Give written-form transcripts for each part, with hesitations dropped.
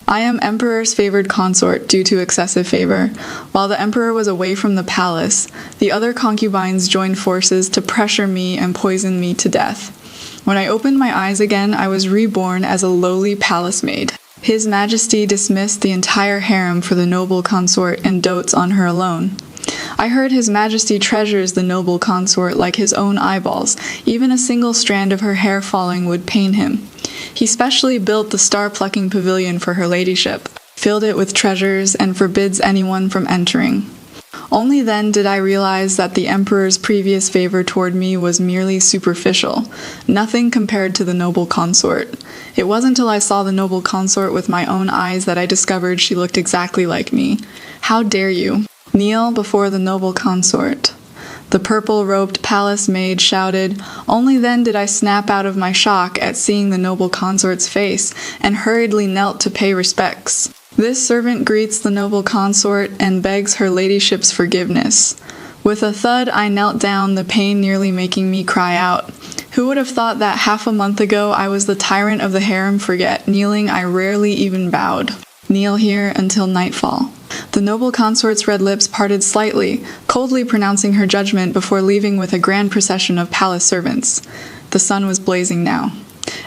I am Emperor's favored consort due to excessive favor. While the Emperor was away from the palace, the other concubines joined forces to pressure me and poison me to death. When I opened my eyes again, I was reborn as a lowly palace maid. His Majesty dismissed the entire harem for the noble consort and dotes on her alone. I heard His Majesty treasures the noble consort like his own eyeballs. Even a single strand of her hair falling would pain him. He specially built the star-plucking pavilion for her ladyship, filled it with treasures, and forbids anyone from entering. Only then did I realize that the Emperor's previous favor toward me was merely superficial, nothing compared to the noble consort. It wasn't until I saw the noble consort with my own eyes that I discovered she looked exactly like me. How dare you? Kneel before the noble consort. The purple-robed palace maid shouted. Only then did I snap out of my shock at seeing the noble consort's face, and hurriedly knelt to pay respects. This servant greets the noble consort and begs her ladyship's forgiveness. With a thud, I knelt down, the pain nearly making me cry out. Who would have thought that half a month ago I was the tyrant of the harem? Forget. Kneeling, I rarely even bowed. Kneel here until nightfall. The noble consort's red lips parted slightly, coldly pronouncing her judgment before leaving with a grand procession of palace servants. The sun was blazing now.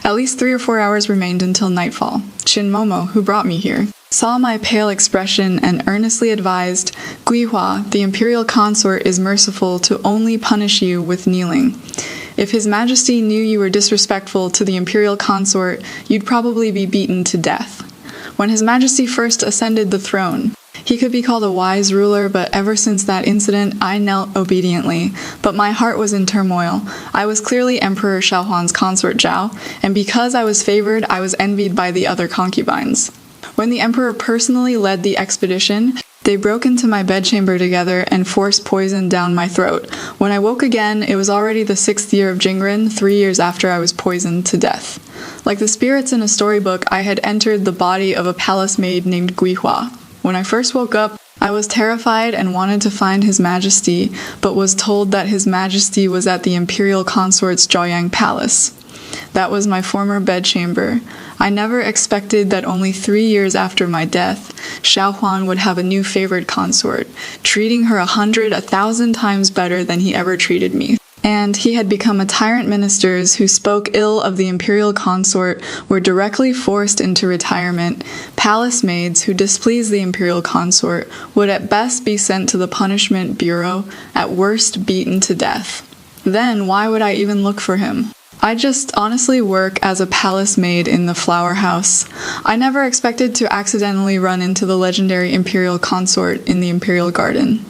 At least 3 or 4 hours remained until nightfall. Shinmomo, who brought me here, saw my pale expression and earnestly advised, Guihua, the imperial consort is merciful to only punish you with kneeling. If His Majesty knew you were disrespectful to the imperial consort, you'd probably be beaten to death. When His Majesty first ascended the throne, he could be called a wise ruler, but ever since that incident, I knelt obediently. But my heart was in turmoil. I was clearly Emperor Xiaohuan's consort Zhao, and because I was favored, I was envied by the other concubines. When the Emperor personally led the expedition, they broke into my bedchamber together and forced poison down my throat. When I woke again, it was already the 6th year of Jingren, 3 years after I was poisoned to death. Like the spirits in a storybook, I had entered the body of a palace maid named Guihua. When I first woke up, I was terrified and wanted to find His Majesty, but was told that His Majesty was at the imperial consort's Zhaoyang Palace. That was my former bedchamber. I never expected that only 3 years after my death, Xiaohuan would have a new favored consort, treating her 100, 1,000 times better than he ever treated me. And he had become a tyrant. Ministers who spoke ill of the imperial consort were directly forced into retirement. Palace maids who displeased the imperial consort would at best be sent to the punishment bureau, at worst beaten to death. Then why would I even look for him? I just honestly work as a palace maid in the flower house. I never expected to accidentally run into the legendary imperial consort in the imperial garden.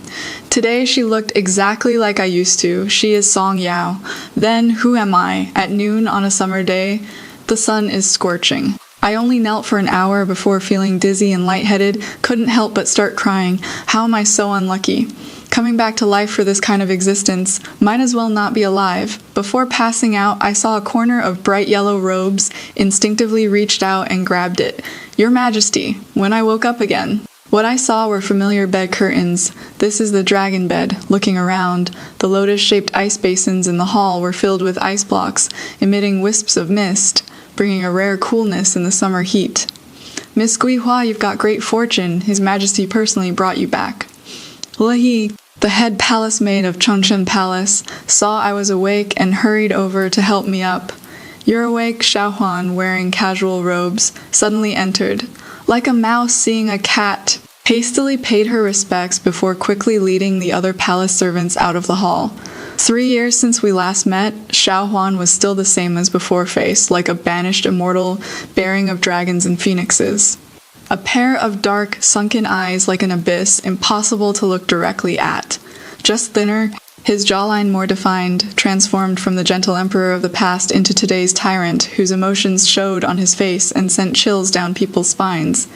Today she looked exactly like I used to. She is Song Yao. Then who am I? At noon on a summer day, the sun is scorching. I only knelt for an hour before feeling dizzy and lightheaded, couldn't help but start crying. How am I so unlucky? Coming back to life for this kind of existence, might as well not be alive. Before passing out, I saw a corner of bright yellow robes, instinctively reached out and grabbed it. Your Majesty, when I woke up again. What I saw were familiar bed curtains. This is the dragon bed. Looking around, the lotus-shaped ice basins in the hall were filled with ice blocks, emitting wisps of mist, bringing a rare coolness in the summer heat. Miss Guihua, you've got great fortune. His Majesty personally brought you back. Lehi, the head palace maid of Chengchen Palace, saw I was awake and hurried over to help me up. You're awake, Xiaohuan, wearing casual robes, suddenly entered. Like a mouse seeing a cat, hastily paid her respects before quickly leading the other palace servants out of the hall. 3 years since we last met, Xiaohuan was still the same as before face, like a banished immortal, bearing of dragons and phoenixes. A pair of dark, sunken eyes like an abyss, impossible to look directly at. Just thinner, his jawline more defined, transformed from the gentle emperor of the past into today's tyrant, whose emotions showed on his face and sent chills down people's spines.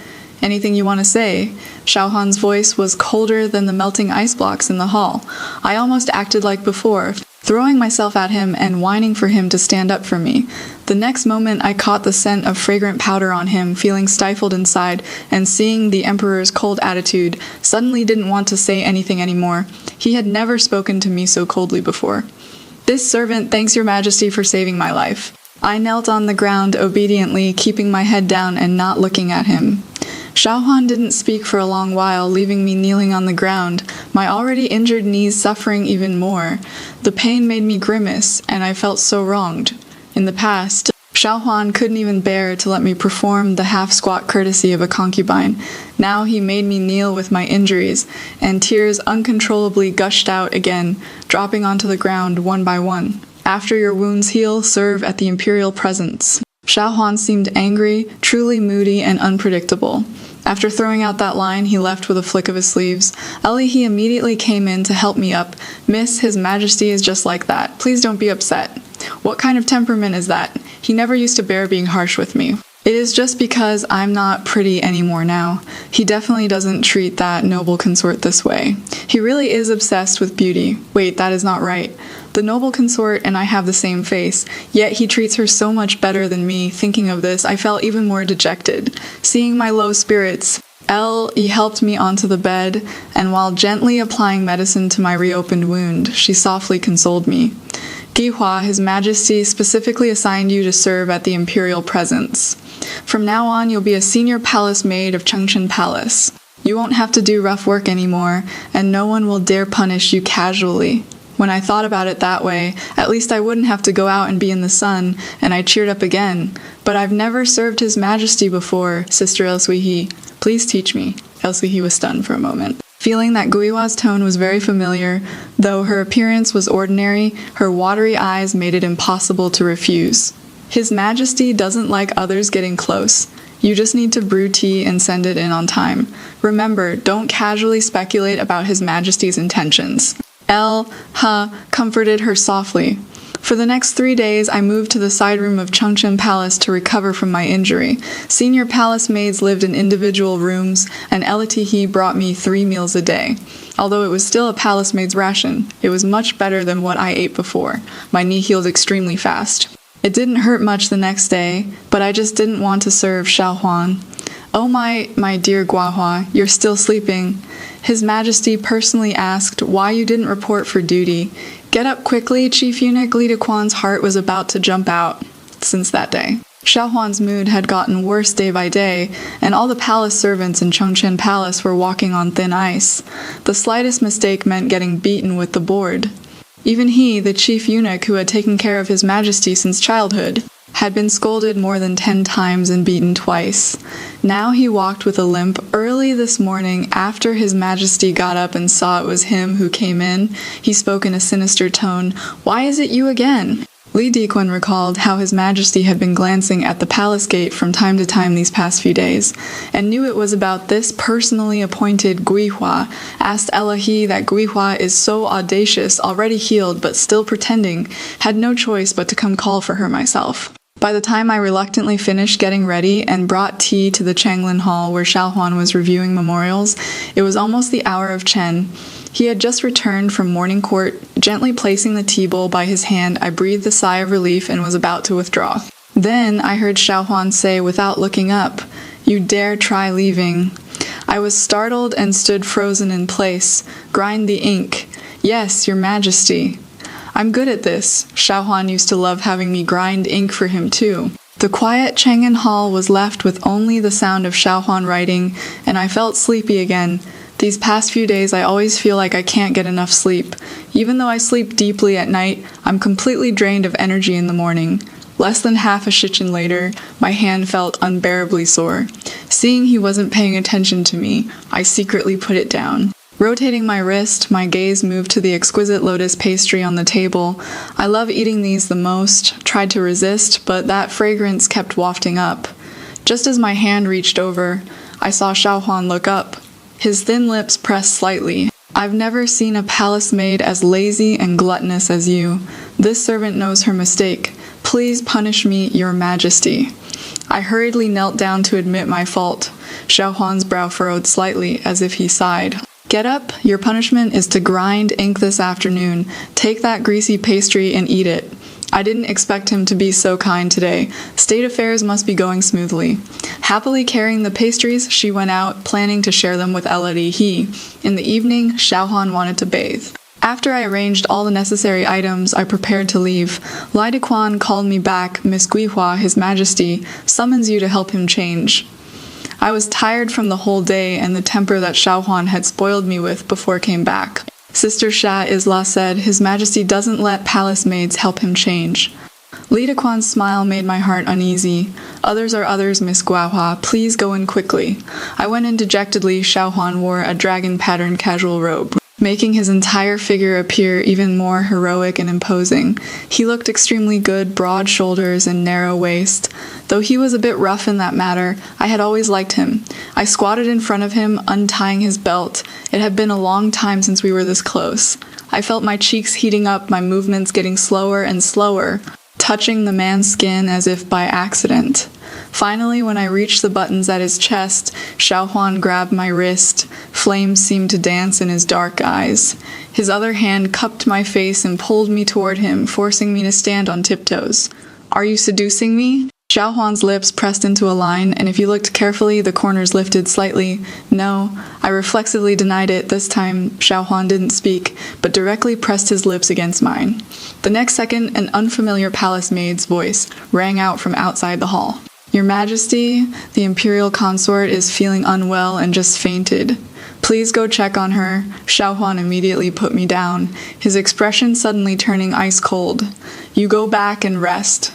Anything you want to say? Xiaohuan's voice was colder than the melting ice blocks in the hall. I almost acted like before, throwing myself at him and whining for him to stand up for me. The next moment I caught the scent of fragrant powder on him, feeling stifled inside, and seeing the emperor's cold attitude, suddenly didn't want to say anything anymore. He had never spoken to me so coldly before. This servant thanks your Majesty for saving my life. I knelt on the ground obediently, keeping my head down and not looking at him. Xiaohuan didn't speak for a long while, leaving me kneeling on the ground, my already injured knees suffering even more. The pain made me grimace, and I felt so wronged. In the past, Xiaohuan couldn't even bear to let me perform the half-squat courtesy of a concubine. Now he made me kneel with my injuries, and tears uncontrollably gushed out again, dropping onto the ground one by one. After your wounds heal, serve at the imperial presence. Xiaohuan seemed angry, truly moody, and unpredictable. After throwing out that line, he left with a flick of his sleeves. He immediately came in to help me up. Miss, His Majesty is just like that. Please don't be upset. What kind of temperament is that? He never used to bear being harsh with me. It is just because I'm not pretty anymore now. He definitely doesn't treat that noble consort this way. He really is obsessed with beauty. Wait, that is not right. The noble consort and I have the same face, yet he treats her so much better than me. Thinking of this, I felt even more dejected. Seeing my low spirits, he helped me onto the bed, and while gently applying medicine to my reopened wound, she softly consoled me. Gihua, His Majesty specifically assigned you to serve at the imperial presence. From now on, you'll be a senior palace maid of Chengchen Palace. You won't have to do rough work anymore, and no one will dare punish you casually. When I thought about it that way, at least I wouldn't have to go out and be in the sun, and I cheered up again. But I've never served His Majesty before, Sister Elsuihi. Please teach me. Elsuihi was stunned for a moment. Feeling that Guihua's tone was very familiar, though her appearance was ordinary, her watery eyes made it impossible to refuse. His Majesty doesn't like others getting close. You just need to brew tea and send it in on time. Remember, don't casually speculate about His Majesty's intentions. Comforted her softly. For the next 3 days, I moved to the side room of Chengchen Palace to recover from my injury. Senior palace maids lived in individual rooms, and Elatihi brought me 3 meals a day. Although it was still a palace maid's ration, it was much better than what I ate before. My knee healed extremely fast. It didn't hurt much the next day, but I just didn't want to serve Xiaohuan. Oh my dear Guahua, you're still sleeping. His Majesty personally asked why you didn't report for duty. Get up quickly, Chief Eunuch. Li Dequan's heart was about to jump out. Since that day, Xiaohuan's mood had gotten worse day by day, and all the palace servants in Chengchen Palace were walking on thin ice. The slightest mistake meant getting beaten with the board. Even he, the chief eunuch who had taken care of His Majesty since childhood, had been scolded more than 10 times and beaten twice. Now he walked with a limp. Early this morning, after His Majesty got up and saw it was him who came in, he spoke in a sinister tone. Why is it you again? Li Dequan recalled how His Majesty had been glancing at the palace gate from time to time these past few days, and knew it was about this personally appointed Guihua. Asked Elahi that Guihua is so audacious, already healed but still pretending, had no choice but to come call for her myself. By the time I reluctantly finished getting ready and brought tea to the Changlin Hall where Xiaohuan was reviewing memorials, it was almost the hour of Chen. He had just returned from morning court. Gently placing the tea bowl by his hand, I breathed a sigh of relief and was about to withdraw. Then I heard Xiaohuan say without looking up, "You dare try leaving." I was startled and stood frozen in place. Grind the ink. Yes, Your Majesty. I'm good at this. Xiaohuan used to love having me grind ink for him too. The quiet Chang'an Hall was left with only the sound of Xiaohuan writing, and I felt sleepy again. These past few days I always feel like I can't get enough sleep. Even though I sleep deeply at night, I'm completely drained of energy in the morning. Less than half a shichen later, my hand felt unbearably sore. Seeing he wasn't paying attention to me, I secretly put it down. Rotating my wrist, my gaze moved to the exquisite lotus pastry on the table. I love eating these the most, tried to resist, but that fragrance kept wafting up. Just as my hand reached over, I saw Xiaohuan look up. His thin lips pressed slightly. I've never seen a palace maid as lazy and gluttonous as you. This servant knows her mistake. Please punish me, Your Majesty. I hurriedly knelt down to admit my fault. Xiaohuan's brow furrowed slightly, as if he sighed. Get up. Your punishment is to grind ink this afternoon. Take that greasy pastry and eat it. I didn't expect him to be so kind today. State affairs must be going smoothly. Happily carrying the pastries, she went out, planning to share them with Elatihi. In the evening, Xiaohuan wanted to bathe. After I arranged all the necessary items, I prepared to leave. Li Dequan called me back. Miss Guihua, His Majesty, summons you to help him change. I was tired from the whole day and the temper that Xiaohuan had spoiled me with before came back. Sister Sha Isla said His Majesty doesn't let palace maids help him change. Li Dequan's smile made my heart uneasy. Others are others, Miss Guahua. Please go in quickly. I went in dejectedly. Xiaohuan wore a dragon-patterned casual robe, making his entire figure appear even more heroic and imposing. He looked extremely good, broad shoulders and narrow waist. Though he was a bit rough in that matter, I had always liked him. I squatted in front of him, untying his belt. It had been a long time since we were this close. I felt my cheeks heating up, my movements getting slower and slower, touching the man's skin as if by accident. Finally, when I reached the buttons at his chest, Xiaohuan grabbed my wrist. Flames seemed to dance in his dark eyes. His other hand cupped my face and pulled me toward him, forcing me to stand on tiptoes. Are you seducing me? Xiaohuan's lips pressed into a line, and if you looked carefully, the corners lifted slightly. No, I reflexively denied it. This time, Xiaohuan didn't speak, but directly pressed his lips against mine. The next second, an unfamiliar palace maid's voice rang out from outside the hall. Your Majesty, the Imperial Consort is feeling unwell and just fainted. Please go check on her. Xiaohuan immediately put me down, his expression suddenly turning ice cold. You go back and rest.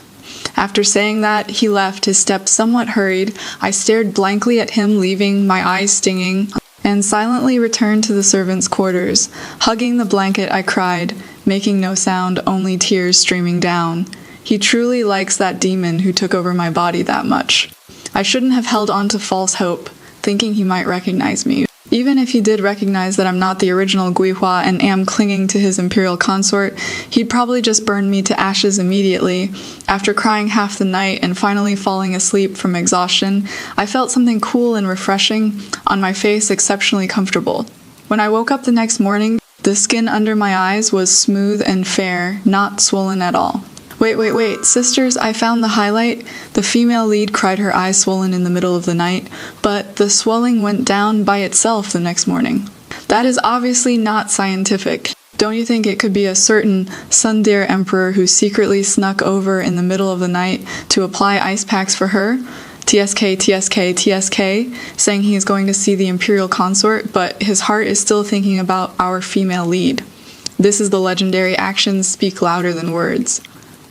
After saying that, he left, his steps somewhat hurried. I stared blankly at him leaving, my eyes stinging, and silently returned to the servants' quarters. Hugging the blanket, I cried, making no sound, only tears streaming down. He truly likes that demon who took over my body that much. I shouldn't have held on to false hope, thinking he might recognize me. Even if he did recognize that I'm not the original Guihua and am clinging to his imperial consort, he'd probably just burn me to ashes immediately. After crying half the night and finally falling asleep from exhaustion, I felt something cool and refreshing on my face, exceptionally comfortable. When I woke up the next morning, the skin under my eyes was smooth and fair, not swollen at all. Wait, sisters, I found the highlight. The female lead cried, her eyes swollen in the middle of the night, but the swelling went down by itself the next morning. That is obviously not scientific. Don't you think it could be a certain Sundir emperor who secretly snuck over in the middle of the night to apply ice packs for her? TSK, saying he is going to see the imperial consort, but his heart is still thinking about our female lead. This is the legendary actions speak louder than words.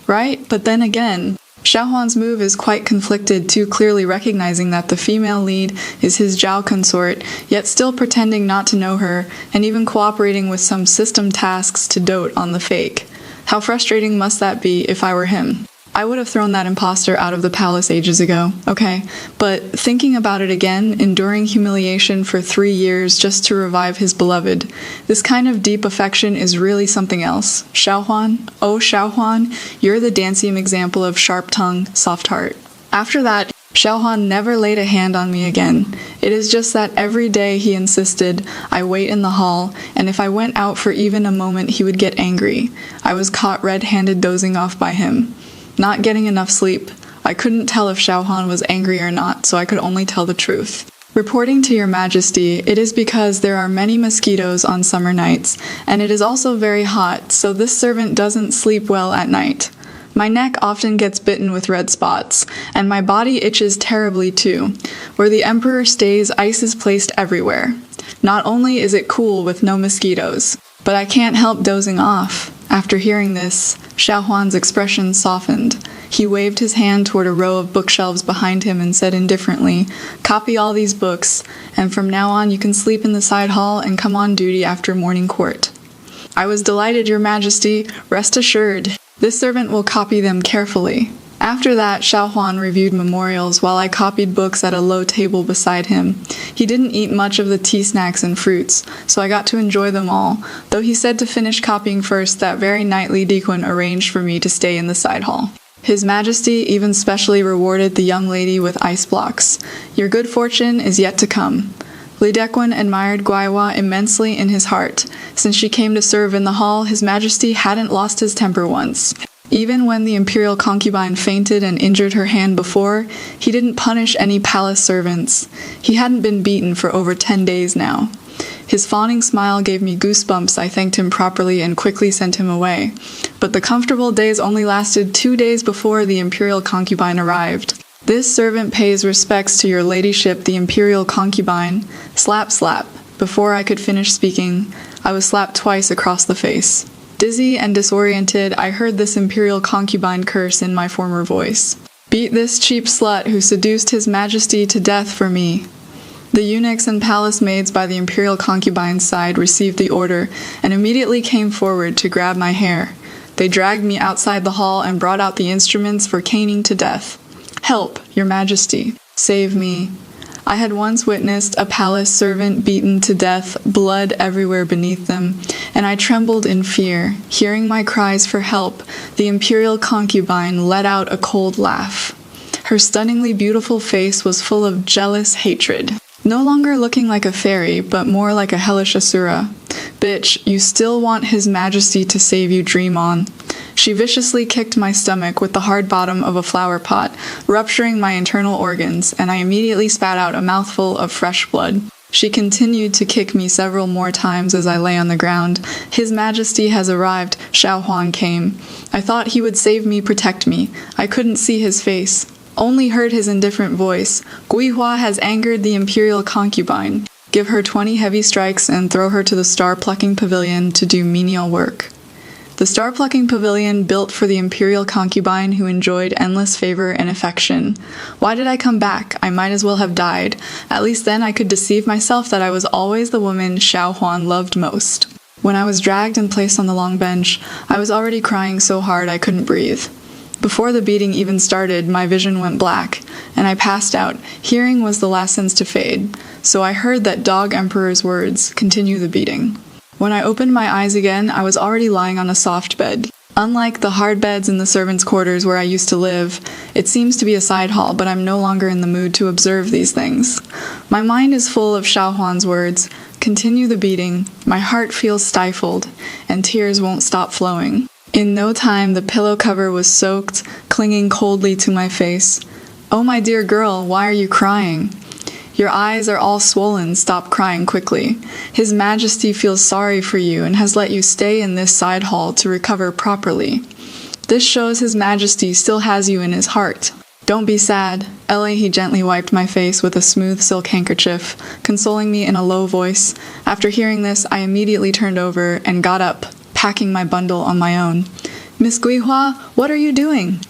Right? But then again, Xiaohuan's move is quite conflicted, too clearly recognizing that the female lead is his Zhao consort, yet still pretending not to know her, and even cooperating with some system tasks to dote on the fake. How frustrating must that be if I were him? I would have thrown that imposter out of the palace ages ago, okay? But thinking about it again, enduring humiliation for 3 years just to revive his beloved, this kind of deep affection is really something else. Xiaohuan, oh Xiaohuan, you're the dancing example of sharp tongue, soft heart. After that, Xiaohuan never laid a hand on me again. It is just that every day he insisted I wait in the hall, and if I went out for even a moment he would get angry. I was caught red-handed dozing off by him. Not getting enough sleep. I couldn't tell if Xiaohuan was angry or not, so I could only tell the truth. Reporting to your Majesty, it is because there are many mosquitoes on summer nights, and it is also very hot, so this servant doesn't sleep well at night. My neck often gets bitten with red spots, and my body itches terribly too. Where the Emperor stays, ice is placed everywhere. Not only is it cool with no mosquitoes, but I can't help dozing off. After hearing this, Xiaohuan's expression softened. He waved his hand toward a row of bookshelves behind him and said indifferently, "Copy all these books, and from now on you can sleep in the side hall and come on duty after morning court." I was delighted, Your Majesty. Rest assured, this servant will copy them carefully. After that, Xiaohuan reviewed memorials while I copied books at a low table beside him. He didn't eat much of the tea snacks and fruits, so I got to enjoy them all, though he said to finish copying first that very night Li Dequan arranged for me to stay in the side hall. His Majesty even specially rewarded the young lady with ice blocks. Your good fortune is yet to come. Li Dequan admired Guihua immensely in his heart. Since she came to serve in the hall, His Majesty hadn't lost his temper once. Even when the imperial concubine fainted and injured her hand before, he didn't punish any palace servants. He hadn't been beaten for over 10 days now. His fawning smile gave me goosebumps. I thanked him properly and quickly sent him away. But the comfortable days only lasted 2 days before the imperial concubine arrived. This servant pays respects to your ladyship, the imperial concubine. Slap, slap. Before I could finish speaking, I was slapped twice across the face. Dizzy and disoriented, I heard this imperial concubine curse in my former voice. Beat this cheap slut who seduced his majesty to death for me. The eunuchs and palace maids by the imperial concubine's side received the order and immediately came forward to grab my hair. They dragged me outside the hall and brought out the instruments for caning to death. Help, your majesty. Save me. I had once witnessed a palace servant beaten to death, blood everywhere beneath them, and I trembled in fear. Hearing my cries for help, the imperial concubine let out a cold laugh. Her stunningly beautiful face was full of jealous hatred. No longer looking like a fairy, but more like a hellish asura. Bitch, you still want his majesty to save you, dream on. She viciously kicked my stomach with the hard bottom of a flower pot, rupturing my internal organs, and I immediately spat out a mouthful of fresh blood. She continued to kick me several more times as I lay on the ground. His majesty has arrived, Xiao Huan came. I thought he would save me, protect me. I couldn't see his face. Only heard his indifferent voice. Guihua has angered the imperial concubine. Give her 20 heavy strikes and throw her to the star-plucking pavilion to do menial work. The star-plucking pavilion built for the imperial concubine who enjoyed endless favor and affection. Why did I come back? I might as well have died. At least then I could deceive myself that I was always the woman Xiao Huan loved most. When I was dragged and placed on the long bench, I was already crying so hard I couldn't breathe. Before the beating even started, my vision went black, and I passed out. Hearing was the last sense to fade, so I heard that dog emperor's words, continue the beating. When I opened my eyes again, I was already lying on a soft bed. Unlike the hard beds in the servants' quarters where I used to live, it seems to be a side hall, but I'm no longer in the mood to observe these things. My mind is full of Xiao Huan's words, continue the beating, my heart feels stifled, and tears won't stop flowing. In no time, the pillow cover was soaked, clinging coldly to my face. Oh, my dear girl, why are you crying? Your eyes are all swollen, stop crying quickly. His Majesty feels sorry for you and has let you stay in this side hall to recover properly. This shows His Majesty still has you in his heart. Don't be sad. He gently wiped my face with a smooth silk handkerchief, consoling me in a low voice. After hearing this, I immediately turned over and got up, packing my bundle on my own. Miss Guihua, what are you doing?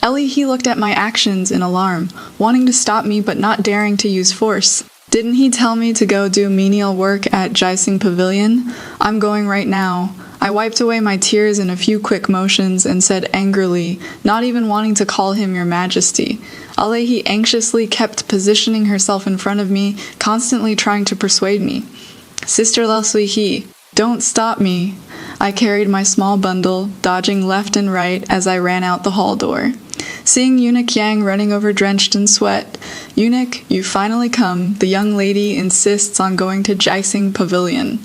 He looked at my actions in alarm, wanting to stop me but not daring to use force. Didn't he tell me to go do menial work at Jising Pavilion? I'm going right now. I wiped away my tears in a few quick motions and said angrily, not even wanting to call him your majesty. He anxiously kept positioning herself in front of me, constantly trying to persuade me. Sister Lao Sui He, don't stop me. I carried my small bundle, dodging left and right as I ran out the hall door. Seeing Eunuch Yang running over drenched in sweat, Eunuch, you finally come. The young lady insists on going to Jising Pavilion.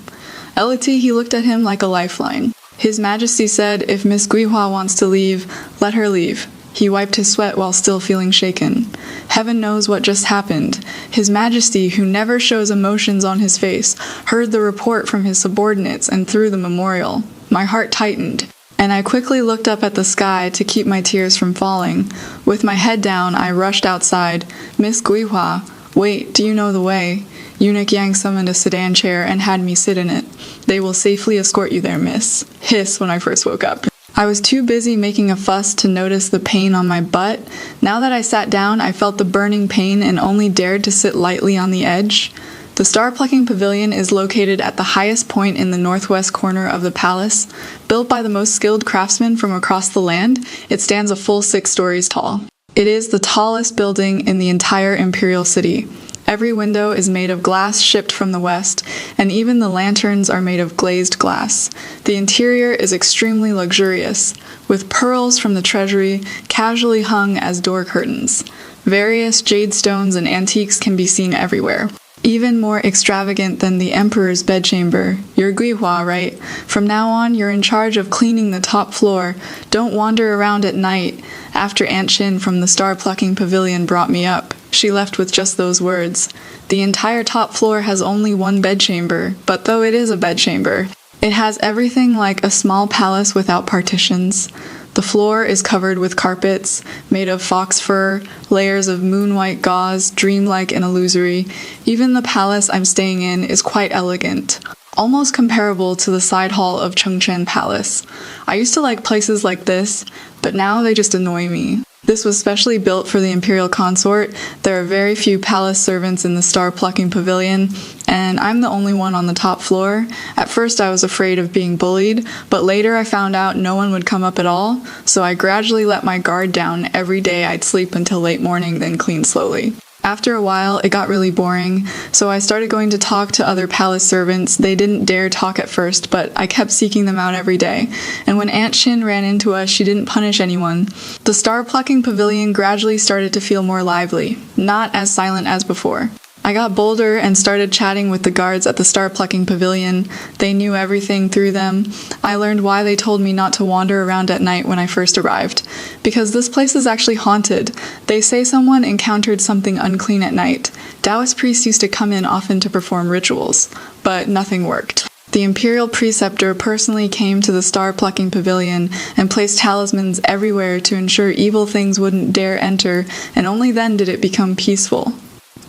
He looked at him like a lifeline. His Majesty said if Miss Guihua wants to leave, let her leave. He wiped his sweat while still feeling shaken. Heaven knows what just happened. His Majesty, who never shows emotions on his face, heard the report from his subordinates and threw the memorial. My heart tightened, and I quickly looked up at the sky to keep my tears from falling. With my head down, I rushed outside. Miss Guihua, wait, do you know the way? Eunuch Yang summoned a sedan chair and had me sit in it. They will safely escort you there, miss. Hiss when I first woke up. I was too busy making a fuss to notice the pain on my butt. Now that I sat down, I felt the burning pain and only dared to sit lightly on the edge. The star-plucking pavilion is located at the highest point in the northwest corner of the palace. Built by the most skilled craftsmen from across the land, it stands a full 6 stories tall. It is the tallest building in the entire imperial city. Every window is made of glass shipped from the west, and even the lanterns are made of glazed glass. The interior is extremely luxurious, with pearls from the treasury casually hung as door curtains. Various jade stones and antiques can be seen everywhere. Even more extravagant than the emperor's bedchamber. You're Guihua, right? From now on, you're in charge of cleaning the top floor. Don't wander around at night. After Aunt Chin from the star-plucking pavilion brought me up, she left with just those words. The entire top floor has only one bedchamber, but though it is a bedchamber, it has everything like a small palace without partitions. The floor is covered with carpets made of fox fur, layers of moon-white gauze, dreamlike and illusory. Even the palace I'm staying in is quite elegant, almost comparable to the side hall of Chengchen Palace. I used to like places like this, but now they just annoy me. This was specially built for the imperial consort. There are very few palace servants in the star-plucking pavilion, and I'm the only one on the top floor. At first I was afraid of being bullied, but later I found out no one would come up at all, so I gradually let my guard down. Every day I'd sleep until late morning, then clean slowly. After a while, it got really boring, so I started going to talk to other palace servants. They didn't dare talk at first, but I kept seeking them out every day. And when Aunt Shin ran into us, she didn't punish anyone. The star-plucking pavilion gradually started to feel more lively, not as silent as before. I got bolder and started chatting with the guards at the star-plucking pavilion. They knew everything through them. I learned why they told me not to wander around at night when I first arrived. Because this place is actually haunted. They say someone encountered something unclean at night. Taoist priests used to come in often to perform rituals, but nothing worked. The imperial preceptor personally came to the star-plucking pavilion and placed talismans everywhere to ensure evil things wouldn't dare enter, and only then did it become peaceful.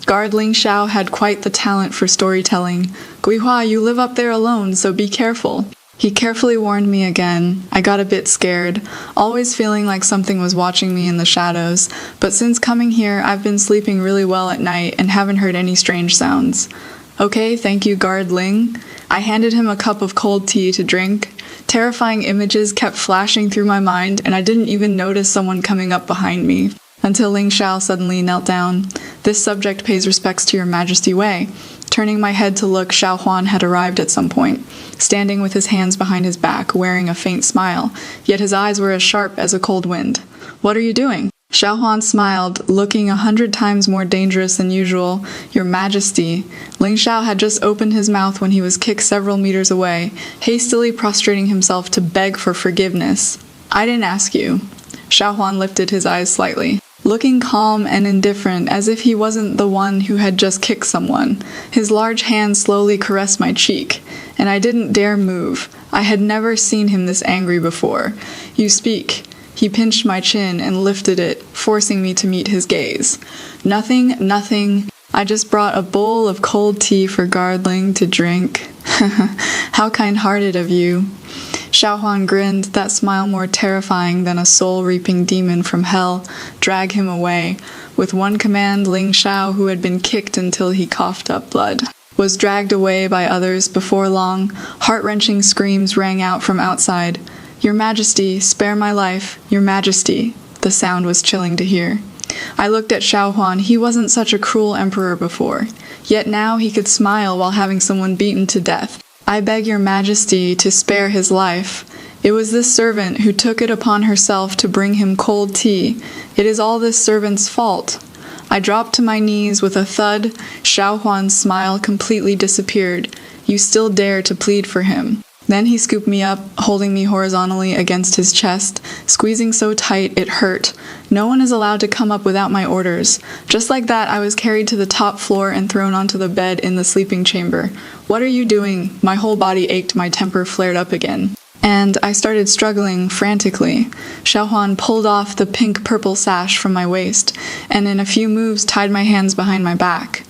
Guard Ling Xiao had quite the talent for storytelling. Guihua, you live up there alone, so be careful. He carefully warned me again. I got a bit scared, always feeling like something was watching me in the shadows, but since coming here, I've been sleeping really well at night and haven't heard any strange sounds. Okay, thank you, Guard Ling. I handed him a cup of cold tea to drink. Terrifying images kept flashing through my mind, and I didn't even notice someone coming up behind me, until Ling Xiao suddenly knelt down. This subject pays respects to your majesty Wei. Turning my head to look, Xiao Huan had arrived at some point, standing with his hands behind his back, wearing a faint smile, yet his eyes were as sharp as a cold wind. What are you doing? Xiao Huan smiled, looking 100 times more dangerous than usual. Your Majesty. Ling Xiao had just opened his mouth when he was kicked several meters away, hastily prostrating himself to beg for forgiveness. I didn't ask you. Xiao Huan lifted his eyes slightly, looking calm and indifferent, as if he wasn't the one who had just kicked someone. His large hand slowly caressed my cheek, and I didn't dare move. I had never seen him this angry before. You speak. He pinched my chin and lifted it, forcing me to meet his gaze. Nothing. I just brought a bowl of cold tea for Guardling to drink. How kind-hearted of you. Xiao Huan grinned, that smile more terrifying than a soul-reaping demon from hell. Drag him away. With one command, Ling Xiao, who had been kicked until he coughed up blood, was dragged away by others. Before long, heart-wrenching screams rang out from outside. Your Majesty, spare my life. Your Majesty. The sound was chilling to hear. I looked at Xiao Huan. He wasn't such a cruel emperor before. Yet now he could smile while having someone beaten to death. I beg your Majesty to spare his life. It was this servant who took it upon herself to bring him cold tea. It is all this servant's fault. I dropped to my knees with a thud. Xiao Huan's smile completely disappeared. You still dare to plead for him. Then he scooped me up, holding me horizontally against his chest, squeezing so tight it hurt. No one is allowed to come up without my orders. Just like that, I was carried to the top floor and thrown onto the bed in the sleeping chamber. What are you doing? My whole body ached, my temper flared up again. And I started struggling frantically. Xiao Huan pulled off the pink-purple sash from my waist, and in a few moves tied my hands behind my back.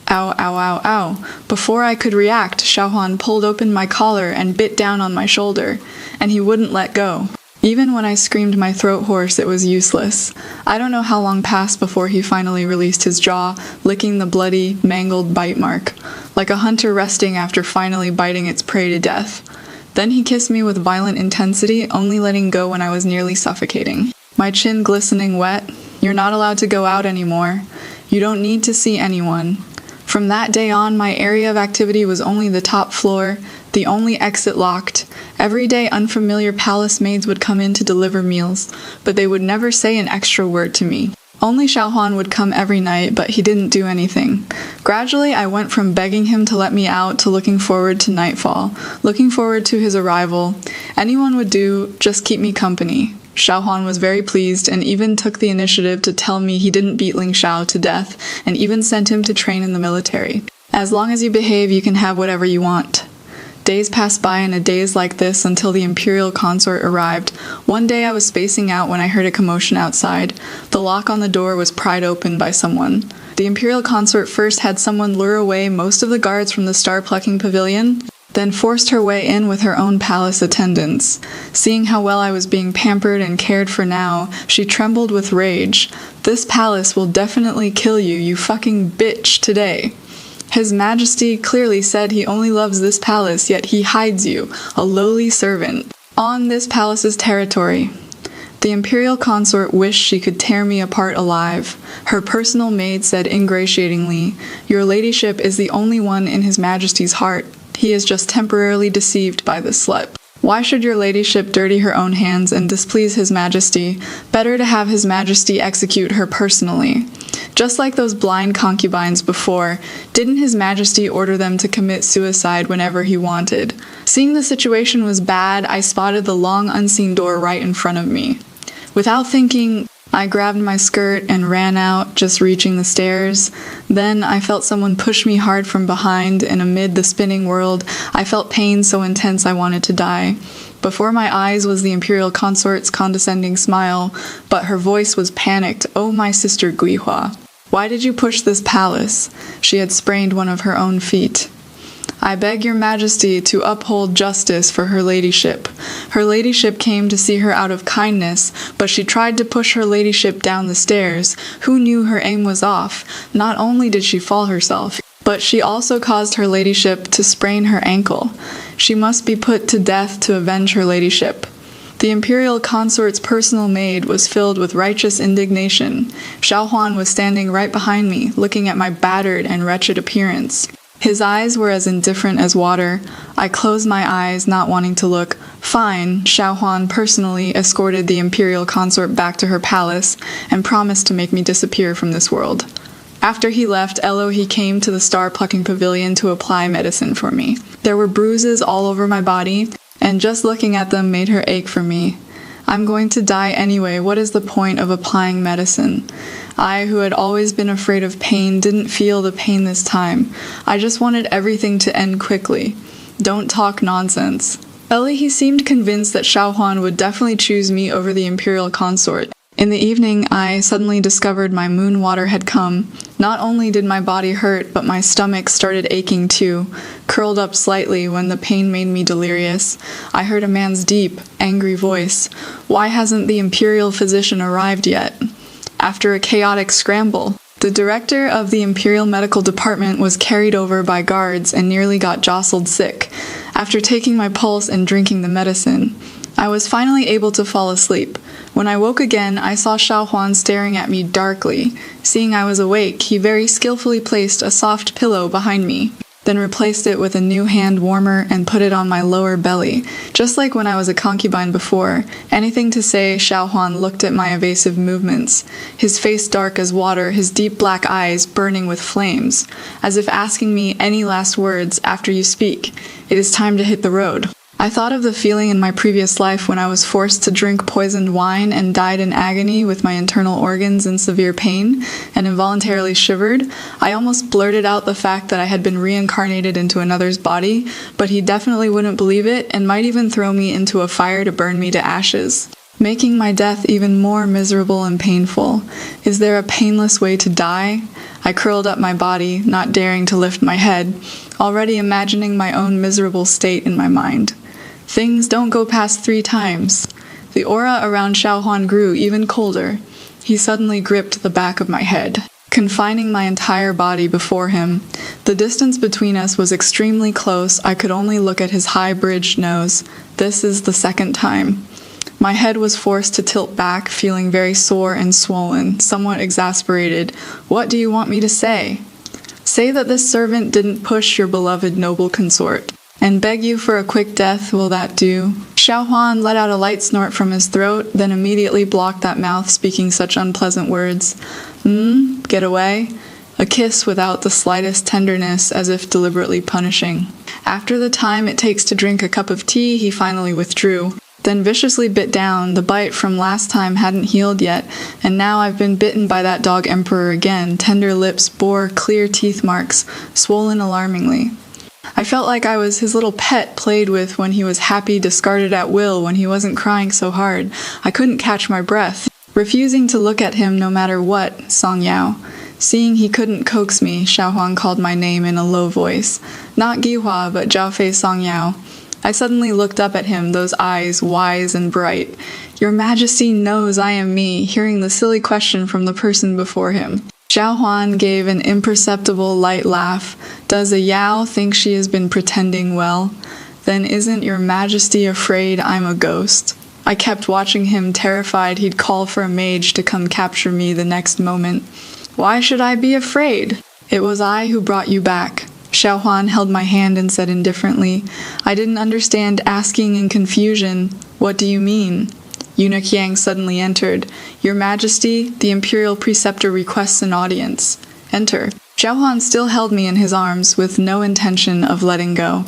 Ow, ow, ow, ow. Before I could react, Xiao Huan pulled open my collar and bit down on my shoulder, and he wouldn't let go. Even when I screamed my throat hoarse, it was useless. I don't know how long passed before he finally released his jaw, licking the bloody, mangled bite mark, like a hunter resting after finally biting its prey to death. Then he kissed me with violent intensity, only letting go when I was nearly suffocating. My chin glistening wet. You're not allowed to go out anymore. You don't need to see anyone. From that day on, my area of activity was only the top floor, the only exit locked. Every day, unfamiliar palace maids would come in to deliver meals, but they would never say an extra word to me. Only Xiao Huan would come every night, but he didn't do anything. Gradually, I went from begging him to let me out to looking forward to nightfall, looking forward to his arrival. Anyone would do, just keep me company. Xiao Huan was very pleased and even took the initiative to tell me he didn't beat Ling Xiao to death and even sent him to train in the military. As long as you behave, you can have whatever you want. Days passed by in a daze like this until the Imperial consort arrived. One day I was spacing out when I heard a commotion outside. The lock on the door was pried open by someone. The Imperial consort first had someone lure away most of the guards from the star-plucking pavilion, then forced her way in with her own palace attendants. Seeing how well I was being pampered and cared for now, she trembled with rage. "This palace will definitely kill you, you fucking bitch, today." His Majesty clearly said he only loves this palace, yet he hides you, a lowly servant, on this palace's territory. The Imperial consort wished she could tear me apart alive. Her personal maid said ingratiatingly, "Your ladyship is the only one in His Majesty's heart. He is just temporarily deceived by the slut. Why should your ladyship dirty her own hands and displease His Majesty? Better to have His Majesty execute her personally." Just like those blind concubines before, didn't His Majesty order them to commit suicide whenever he wanted? Seeing the situation was bad, I spotted the long unseen door right in front of me. Without thinking, I grabbed my skirt and ran out, just reaching the stairs. Then I felt someone push me hard from behind, and amid the spinning world, I felt pain so intense I wanted to die. Before my eyes was the Imperial consort's condescending smile, but her voice was panicked. "Oh, my sister Guihua, why did you push this palace?" She had sprained one of her own feet. "I beg your Majesty to uphold justice for her ladyship. Her ladyship came to see her out of kindness, but she tried to push her ladyship down the stairs. Who knew her aim was off? Not only did she fall herself, but she also caused her ladyship to sprain her ankle. She must be put to death to avenge her ladyship." The Imperial consort's personal maid was filled with righteous indignation. Xiao Huan was standing right behind me, looking at my battered and wretched appearance. His eyes were as indifferent as water. I closed my eyes, not wanting to look. "Fine." Xiao Huan personally escorted the Imperial consort back to her palace and promised to make me disappear from this world. After he left, he came to the star-plucking pavilion to apply medicine for me. There were bruises all over my body, and just looking at them made her ache for me. I'm going to die anyway. What is the point of applying medicine? I, who had always been afraid of pain, didn't feel the pain this time. I just wanted everything to end quickly. Don't talk nonsense. He seemed convinced that Xiao Huan would definitely choose me over the Imperial consort. In the evening, I suddenly discovered my moon water had come. Not only did my body hurt, but my stomach started aching too, curled up slightly when the pain made me delirious. I heard a man's deep, angry voice. "Why hasn't the Imperial physician arrived yet?" After a chaotic scramble, the director of the Imperial Medical Department was carried over by guards and nearly got jostled sick. After taking my pulse and drinking the medicine, I was finally able to fall asleep. When I woke again, I saw Xiao Huan staring at me darkly. Seeing I was awake, he very skillfully placed a soft pillow behind me, then replaced it with a new hand warmer and put it on my lower belly, just like when I was a concubine before. Anything to say, Xiao Huan looked at my evasive movements, his face dark as water, his deep black eyes burning with flames, as if asking me any last words after you speak. It is time to hit the road. I thought of the feeling in my previous life when I was forced to drink poisoned wine and died in agony with my internal organs in severe pain and involuntarily shivered. I almost blurted out the fact that I had been reincarnated into another's body, but he definitely wouldn't believe it and might even throw me into a fire to burn me to ashes, making my death even more miserable and painful. Is there a painless way to die? I curled up my body, not daring to lift my head, already imagining my own miserable state in my mind. Things don't go past 3 times. The aura around Xiao Huan grew even colder. He suddenly gripped the back of my head, confining my entire body before him. The distance between us was extremely close. I could only look at his high-bridged nose. This is the 2nd time. My head was forced to tilt back, feeling very sore and swollen, somewhat exasperated. What do you want me to say? Say that this servant didn't push your beloved noble consort, and beg you for a quick death. Will that do? Xiao Huan let out a light snort from his throat, then immediately blocked that mouth speaking such unpleasant words. Get away? A kiss without the slightest tenderness, as if deliberately punishing. After the time it takes to drink a cup of tea, he finally withdrew, then viciously bit down. The bite from last time hadn't healed yet, and now I've been bitten by that dog emperor again. Tender lips bore clear teeth marks, swollen alarmingly. I felt like I was his little pet played with when he was happy, discarded at will when he wasn't crying so hard. I couldn't catch my breath, refusing to look at him no matter what, Song Yao. Seeing he couldn't coax me, Xiaohuan called my name in a low voice. Not Gihua, but Zhaofei Song Yao. I suddenly looked up at him, those eyes wise and bright. Your Majesty knows I am me, hearing the silly question from the person before him. Xiaohuan gave an imperceptible light laugh. Does a Yao think she has been pretending well? Then isn't your Majesty afraid I'm a ghost? I kept watching him, terrified he'd call for a mage to come capture me the next moment. Why should I be afraid? It was I who brought you back. Xiaohuan held my hand and said indifferently. I didn't understand, asking in confusion. What do you mean? Eunuch Yang suddenly entered. Your Majesty, the Imperial Preceptor requests an audience. Enter. Xiaohuan still held me in his arms, with no intention of letting go.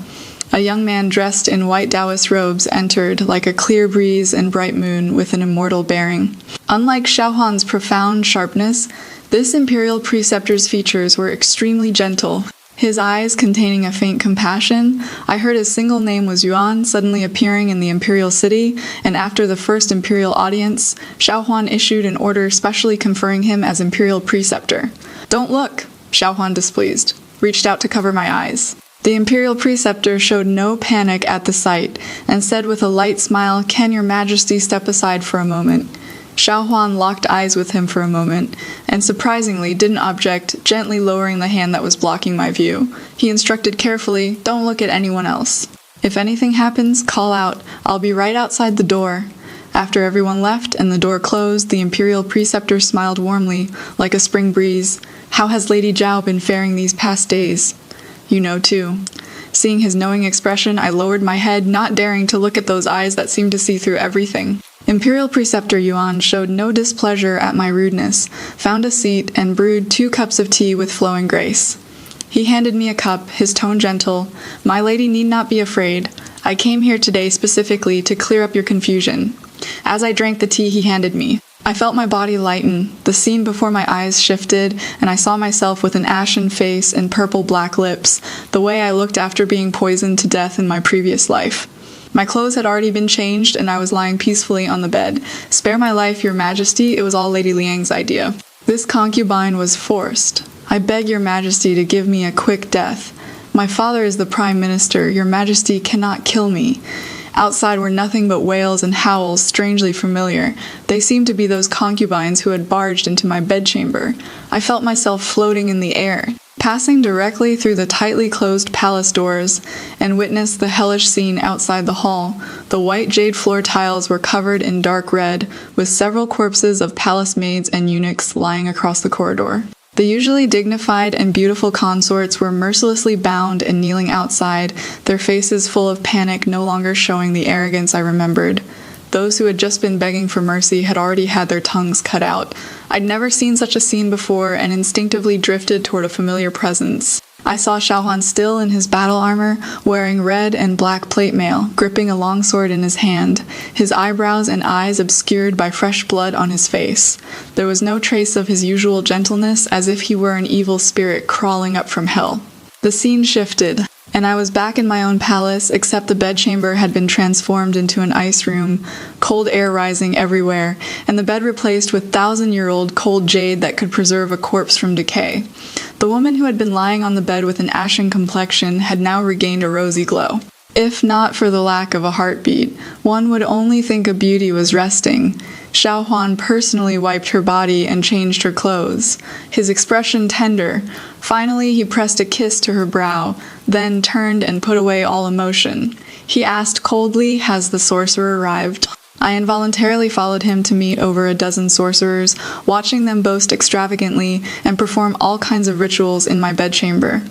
A young man dressed in white Taoist robes entered, like a clear breeze and bright moon, with an immortal bearing. Unlike Xiaohuan's profound sharpness, this Imperial Preceptor's features were extremely gentle. His eyes containing a faint compassion. I heard his single name was Yuan suddenly appearing in the Imperial City, and after the first Imperial audience, Xiaohuan issued an order specially conferring him as Imperial Preceptor. Don't look, Xiaohuan, displeased, reached out to cover my eyes. The Imperial Preceptor showed no panic at the sight, and said with a light smile, Can your Majesty step aside for a moment? Xiaohuan locked eyes with him for a moment, and surprisingly didn't object, gently lowering the hand that was blocking my view. He instructed carefully, Don't look at anyone else. If anything happens, call out. I'll be right outside the door. After everyone left and the door closed, the Imperial Preceptor smiled warmly, like a spring breeze. How has Lady Zhao been faring these past days? You know too. Seeing his knowing expression, I lowered my head, not daring to look at those eyes that seemed to see through everything. Imperial Preceptor Yuan showed no displeasure at my rudeness, found a seat, and brewed 2 cups of tea with flowing grace. He handed me a cup, his tone gentle. My lady need not be afraid. I came here today specifically to clear up your confusion. As I drank the tea he handed me, I felt my body lighten, the scene before my eyes shifted, and I saw myself with an ashen face and purple-black lips, the way I looked after being poisoned to death in my previous life. My clothes had already been changed, and I was lying peacefully on the bed. Spare my life, your Majesty, it was all Lady Liang's idea. This concubine was forced. I beg your Majesty to give me a quick death. My father is the Prime Minister, your Majesty cannot kill me. Outside were nothing but wails and howls, strangely familiar. They seemed to be those concubines who had barged into my bedchamber. I felt myself floating in the air, passing directly through the tightly closed palace doors, and witnessed the hellish scene outside the hall. The white jade floor tiles were covered in dark red, with several corpses of palace maids and eunuchs lying across the corridor. The usually dignified and beautiful consorts were mercilessly bound and kneeling outside, their faces full of panic no longer showing the arrogance I remembered. Those who had just been begging for mercy had already had their tongues cut out. I'd never seen such a scene before and instinctively drifted toward a familiar presence. I saw Xiaohuan still in his battle armor, wearing red and black plate mail, gripping a longsword in his hand, his eyebrows and eyes obscured by fresh blood on his face. There was no trace of his usual gentleness, as if he were an evil spirit crawling up from hell. The scene shifted, and I was back in my own palace, except the bedchamber had been transformed into an ice room, cold air rising everywhere, and the bed replaced with 1,000-year-old cold jade that could preserve a corpse from decay. The woman who had been lying on the bed with an ashen complexion had now regained a rosy glow. If not for the lack of a heartbeat, one would only think a beauty was resting. Xiaohuan personally wiped her body and changed her clothes, his expression tender. Finally, he pressed a kiss to her brow, then turned and put away all emotion. He asked coldly, "Has the sorcerer arrived?" I involuntarily followed him to meet over a dozen sorcerers, watching them boast extravagantly and perform all kinds of rituals in my bedchamber.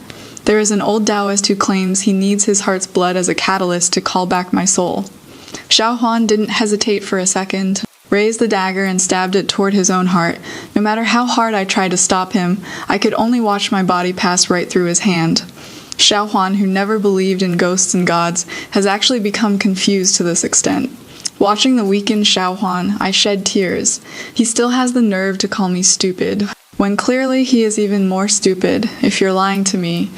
There is an old Taoist who claims he needs his heart's blood as a catalyst to call back my soul. Xiaohuan didn't hesitate for a second, raised the dagger and stabbed it toward his own heart. No matter how hard I tried to stop him, I could only watch my body pass right through his hand. Xiaohuan, who never believed in ghosts and gods, has actually become confused to this extent. Watching the weakened Xiaohuan, I shed tears. He still has the nerve to call me stupid. when clearly he is even more stupid. If you're lying to me,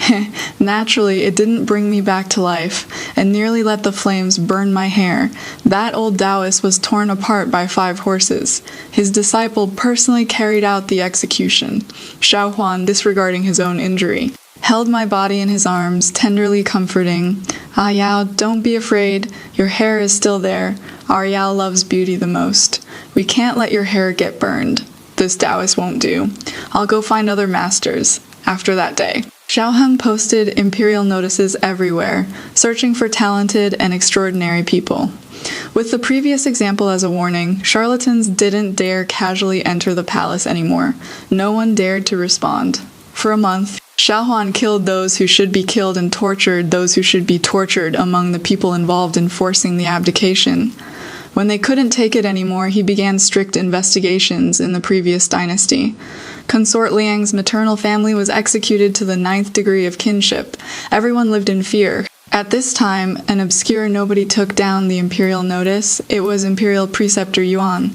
naturally it didn't bring me back to life, and nearly let the flames burn my hair. That old Taoist was torn apart by 5 horses. His disciple personally carried out the execution. Xiao Huan, disregarding his own injury, held my body in his arms, tenderly comforting. Ah Yao, don't be afraid. Your hair is still there. Our Yao loves beauty the most. We can't let your hair get burned. This Taoist won't do. I'll go find other masters. After that day, Xiao Heng posted imperial notices everywhere, searching for talented and extraordinary people. With the previous example as a warning, charlatans didn't dare casually enter the palace anymore. No one dared to respond. For a month, Xiao Huan killed those who should be killed and tortured those who should be tortured among the people involved in forcing the abdication. When they couldn't take it anymore, he began strict investigations in the previous dynasty. Consort Liang's maternal family was executed to the 9th degree of kinship. Everyone lived in fear. At this time, an obscure nobody took down the imperial notice. It was Imperial Preceptor Yuan.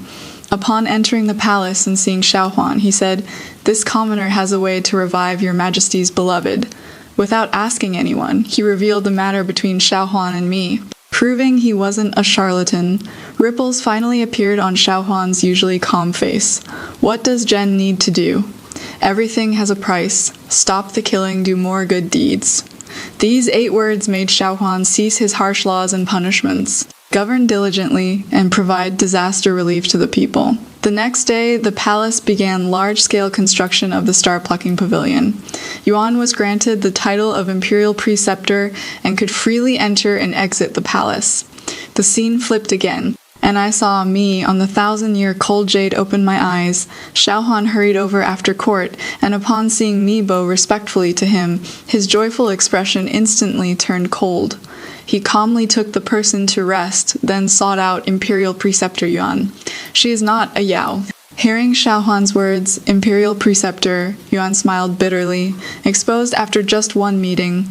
Upon entering the palace and seeing Xiao Huan, he said, "This commoner has a way to revive your majesty's beloved." Without asking anyone, he revealed the matter between Xiao Huan and me. Proving he wasn't a charlatan, ripples finally appeared on Xiao Huan's usually calm face. What does Zhen need to do? Everything has a price. Stop the killing, do more good deeds. These 8 words made Xiao Huan cease his harsh laws and punishments, govern diligently, and provide disaster relief to the people. The next day, the palace began large-scale construction of the star-plucking pavilion. Yuan was granted the title of imperial preceptor and could freely enter and exit the palace. The scene flipped again, and I saw me on the 1,000-year cold jade open my eyes. Xiao Huan hurried over after court, and upon seeing me bow respectfully to him, his joyful expression instantly turned cold. He calmly took the person to rest, then sought out Imperial Preceptor Yuan. She is not a Yao. Hearing Xiao Huan's words, Imperial Preceptor, Yuan smiled bitterly, exposed after just one meeting.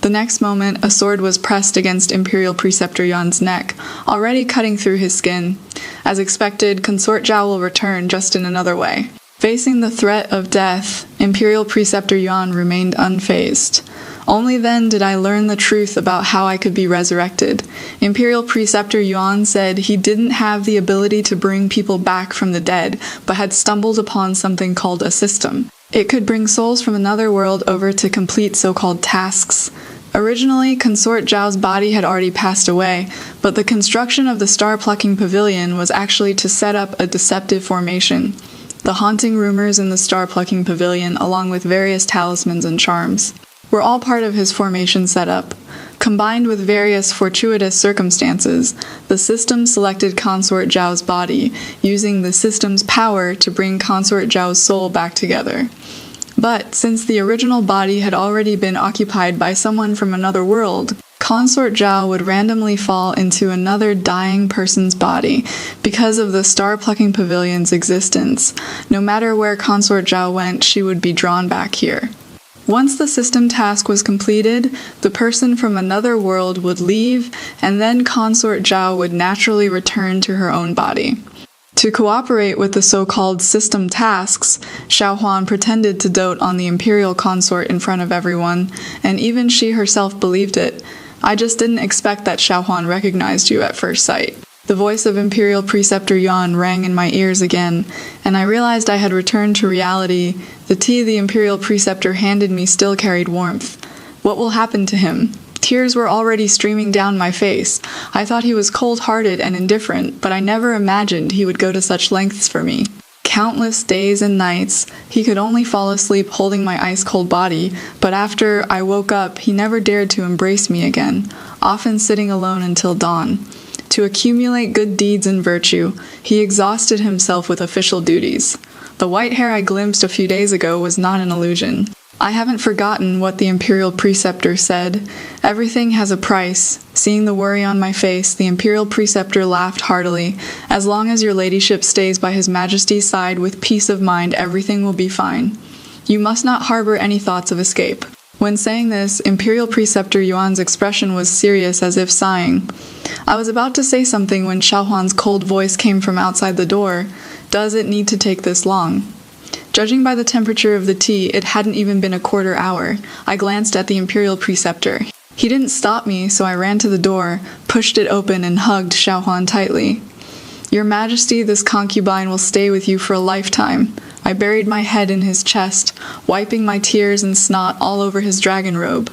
The next moment, a sword was pressed against Imperial Preceptor Yuan's neck, already cutting through his skin. As expected, Consort Zhao will return, just in another way. Facing the threat of death, Imperial Preceptor Yuan remained unfazed. Only then did I learn the truth about how I could be resurrected. Imperial Preceptor Yuan said he didn't have the ability to bring people back from the dead, but had stumbled upon something called a system. It could bring souls from another world over to complete so-called tasks. Originally, Consort Zhao's body had already passed away, but the construction of the star-plucking pavilion was actually to set up a deceptive formation. The haunting rumors in the star-plucking pavilion, along with various talismans and charms, were all part of his formation setup. Combined with various fortuitous circumstances, the system selected Consort Zhao's body, using the system's power to bring Consort Zhao's soul back together. But since the original body had already been occupied by someone from another world, Consort Zhao would randomly fall into another dying person's body because of the star-plucking pavilion's existence. No matter where Consort Zhao went, she would be drawn back here. Once the system task was completed, the person from another world would leave, and then Consort Zhao would naturally return to her own body. To cooperate with the so-called system tasks, Xiao Huan pretended to dote on the imperial consort in front of everyone, and even she herself believed it. I just didn't expect that Xiao Huan recognized you at first sight. The voice of Imperial Preceptor Yuan rang in my ears again, and I realized I had returned to reality. The tea the Imperial Preceptor handed me still carried warmth. What will happen to him? Tears were already streaming down my face. I thought he was cold-hearted and indifferent, but I never imagined he would go to such lengths for me. Countless days and nights, he could only fall asleep holding my ice-cold body, but after I woke up, he never dared to embrace me again, often sitting alone until dawn. To accumulate good deeds and virtue, he exhausted himself with official duties. The white hair I glimpsed a few days ago was not an illusion. I haven't forgotten what the Imperial Preceptor said. Everything has a price. Seeing the worry on my face, the Imperial Preceptor laughed heartily. As long as your ladyship stays by His Majesty's side with peace of mind, everything will be fine. You must not harbor any thoughts of escape. When saying this, Imperial Preceptor Yuan's expression was serious, as if sighing. I was about to say something when Xiao Huan's cold voice came from outside the door. Does it need to take this long? Judging by the temperature of the tea, it hadn't even been a quarter hour. I glanced at the Imperial Preceptor. He didn't stop me, so I ran to the door, pushed it open, and hugged Xiaohuan tightly. Your Majesty, this concubine will stay with you for a lifetime. I buried my head in his chest, wiping my tears and snot all over his dragon robe.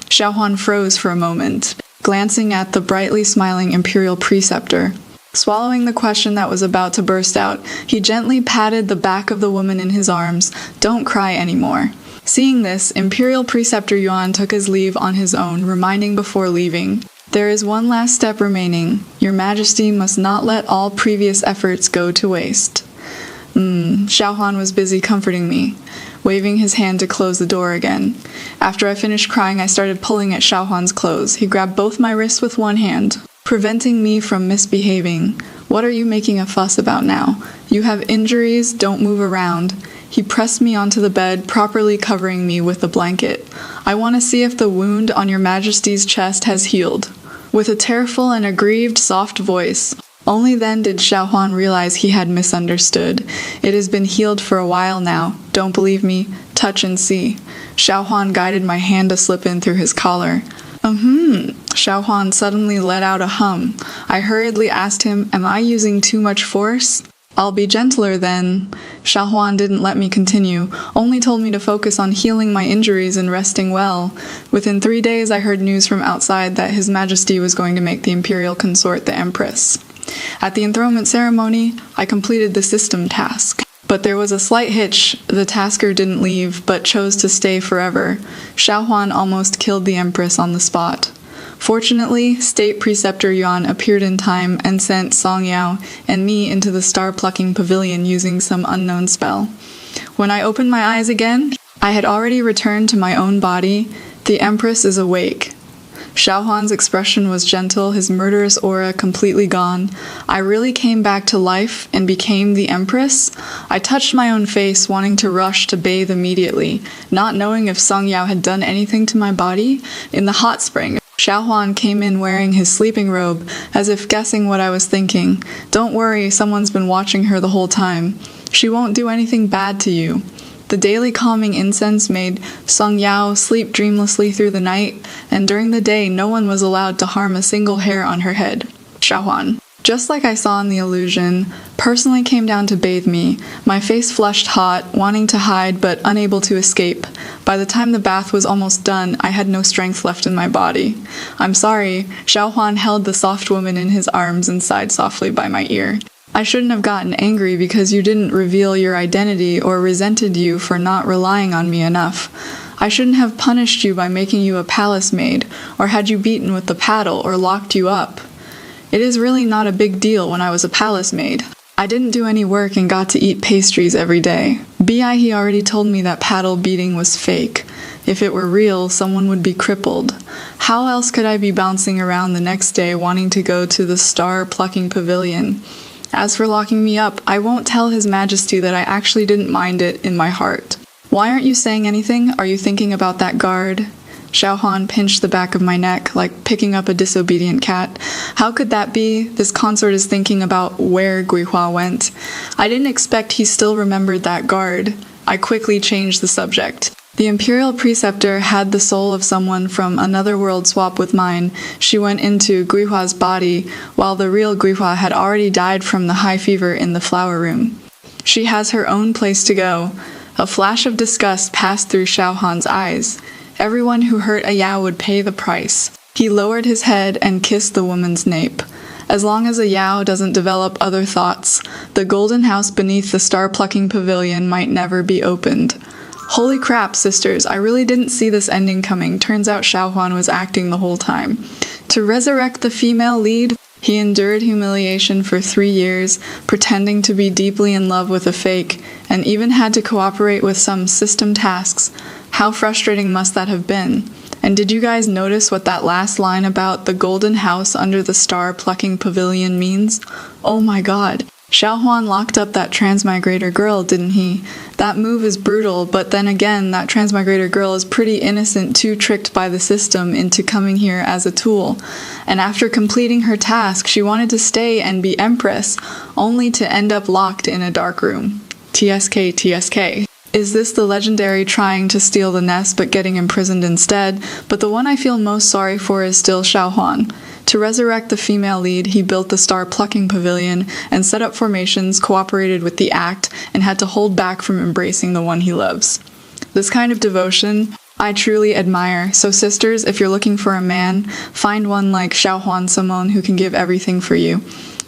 Xiaohuan froze for a moment, glancing at the brightly smiling Imperial Preceptor. Swallowing the question that was about to burst out, he gently patted the back of the woman in his arms. Don't cry anymore. Seeing this, Imperial Preceptor Yuan took his leave on his own, reminding before leaving, there is one last step remaining. Your Majesty must not let all previous efforts go to waste. Xiaohuan was busy comforting me, waving his hand to close the door again. After I finished crying, I started pulling at Xiaohuan's clothes. He grabbed both my wrists with one hand, preventing me from misbehaving. What are you making a fuss about now? You have injuries, don't move around. He pressed me onto the bed, properly covering me with a blanket. I want to see if the wound on your Majesty's chest has healed. With a tearful and aggrieved soft voice. Only then did Xiaohuan realize he had misunderstood. It has been healed for a while now. Don't believe me? Touch and see. Xiaohuan guided my hand to slip in through his collar. Xiaohuan suddenly let out a hum. I hurriedly asked him, am I using too much force? I'll be gentler then. Xiaohuan didn't let me continue, only told me to focus on healing my injuries and resting well. Within 3 days I heard news from outside that His Majesty was going to make the Imperial Consort the Empress. At the enthronement ceremony, I completed the system task. But there was a slight hitch. The tasker didn't leave, but chose to stay forever. Xiaohuan almost killed the Empress on the spot. Fortunately, State Preceptor Yuan appeared in time and sent Song Yao and me into the star-plucking pavilion using some unknown spell. When I opened my eyes again, I had already returned to my own body. The Empress is awake. Xiaohuan's expression was gentle, his murderous aura completely gone. I really came back to life and became the Empress. I touched my own face, wanting to rush to bathe immediately, not knowing if Song Yao had done anything to my body. In the hot spring, Xiaohuan came in wearing his sleeping robe, as if guessing what I was thinking. Don't worry, someone's been watching her the whole time. She won't do anything bad to you. The daily calming incense made Song Yao sleep dreamlessly through the night, and during the day no one was allowed to harm a single hair on her head. Xiaohuan, just like I saw in the illusion, personally came down to bathe me, my face flushed hot, wanting to hide but unable to escape. By the time the bath was almost done, I had no strength left in my body. I'm sorry, Xiaohuan held the soft woman in his arms and sighed softly by my ear. I shouldn't have gotten angry because you didn't reveal your identity or resented you for not relying on me enough. I shouldn't have punished you by making you a palace maid, or had you beaten with the paddle or locked you up. It is really not a big deal when I was a palace maid. I didn't do any work and got to eat pastries every day. He already told me that paddle beating was fake. If it were real, someone would be crippled. How else could I be bouncing around the next day wanting to go to the star-plucking pavilion? As for locking me up, I won't tell His Majesty that I actually didn't mind it in my heart. Why aren't you saying anything? Are you thinking about that guard? Xiaohuan pinched the back of my neck, like picking up a disobedient cat. How could that be? This consort is thinking about where Guihua went. I didn't expect he still remembered that guard. I quickly changed the subject. The Imperial Preceptor had the soul of someone from another world swap with mine. She went into Guihua's body, while the real Guihua had already died from the high fever in the flower room. She has her own place to go. A flash of disgust passed through Xiaohuan's eyes. Everyone who hurt a Yao would pay the price. He lowered his head and kissed the woman's nape. As long as a Yao doesn't develop other thoughts, the golden house beneath the star-plucking pavilion might never be opened. Holy crap, sisters, I really didn't see this ending coming. Turns out Xiaohuan was acting the whole time. To resurrect the female lead, he endured humiliation for 3 years, pretending to be deeply in love with a fake, and even had to cooperate with some system tasks. How frustrating must that have been? And did you guys notice what that last line about the golden house under the star-plucking pavilion means? Oh my god. Xiaohuan locked up that transmigrator girl, didn't he? That move is brutal, but then again, that transmigrator girl is pretty innocent too, tricked by the system into coming here as a tool. And after completing her task, she wanted to stay and be Empress, only to end up locked in a dark room. TSK, TSK. Is this the legendary trying to steal the nest but getting imprisoned instead? But the one I feel most sorry for is still Xiaohuan. To resurrect the female lead, he built the star-plucking pavilion and set up formations, cooperated with the act, and had to hold back from embracing the one he loves. This kind of devotion I truly admire, so sisters, if you're looking for a man, find one like Xiaohuan Simone who can give everything for you.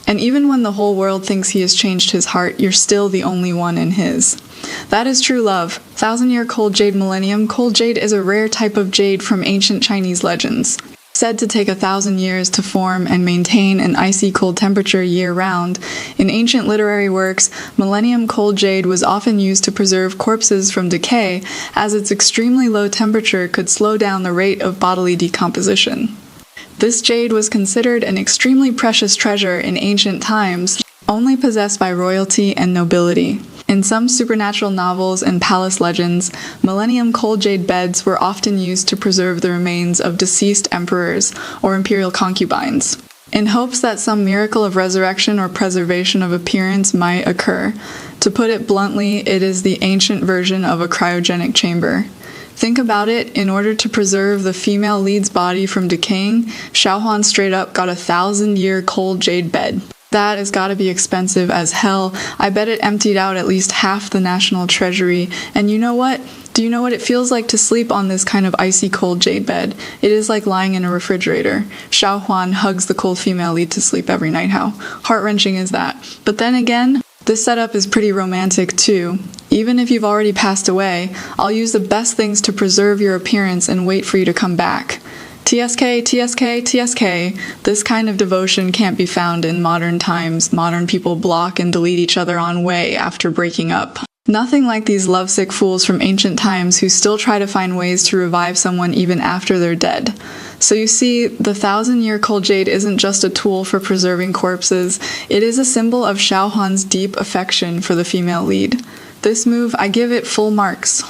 And even when the whole world thinks he has changed his heart, you're still the only one in his. That is true love. 1,000-year cold jade millennium. Cold jade is a rare type of jade from ancient Chinese legends. Said to take 1,000 years to form and maintain an icy cold temperature year-round, in ancient literary works, millennium cold jade was often used to preserve corpses from decay, as its extremely low temperature could slow down the rate of bodily decomposition. This jade was considered an extremely precious treasure in ancient times, only possessed by royalty and nobility. In some supernatural novels and palace legends, millennium cold jade beds were often used to preserve the remains of deceased emperors or imperial concubines, in hopes that some miracle of resurrection or preservation of appearance might occur. To put it bluntly, it is the ancient version of a cryogenic chamber. Think about it, in order to preserve the female lead's body from decaying, Xiaohuan straight up got a 1,000-year cold jade bed. That has gotta be expensive as hell. I bet it emptied out at least half the national treasury. And you know what? Do you know what it feels like to sleep on this kind of icy cold jade bed? It is like lying in a refrigerator. Xiaohuan hugs the cold female lead to sleep every night. How heart-wrenching is that? But then again, this setup is pretty romantic too. Even if you've already passed away, I'll use the best things to preserve your appearance and wait for you to come back. TSK, TSK, TSK. This kind of devotion can't be found in modern times. Modern people block and delete each other on way after breaking up. Nothing like these lovesick fools from ancient times who still try to find ways to revive someone even after they're dead. So you see, the 1,000-year cold jade isn't just a tool for preserving corpses, it is a symbol of Xiaohuan's deep affection for the female lead. This move, I give it full marks.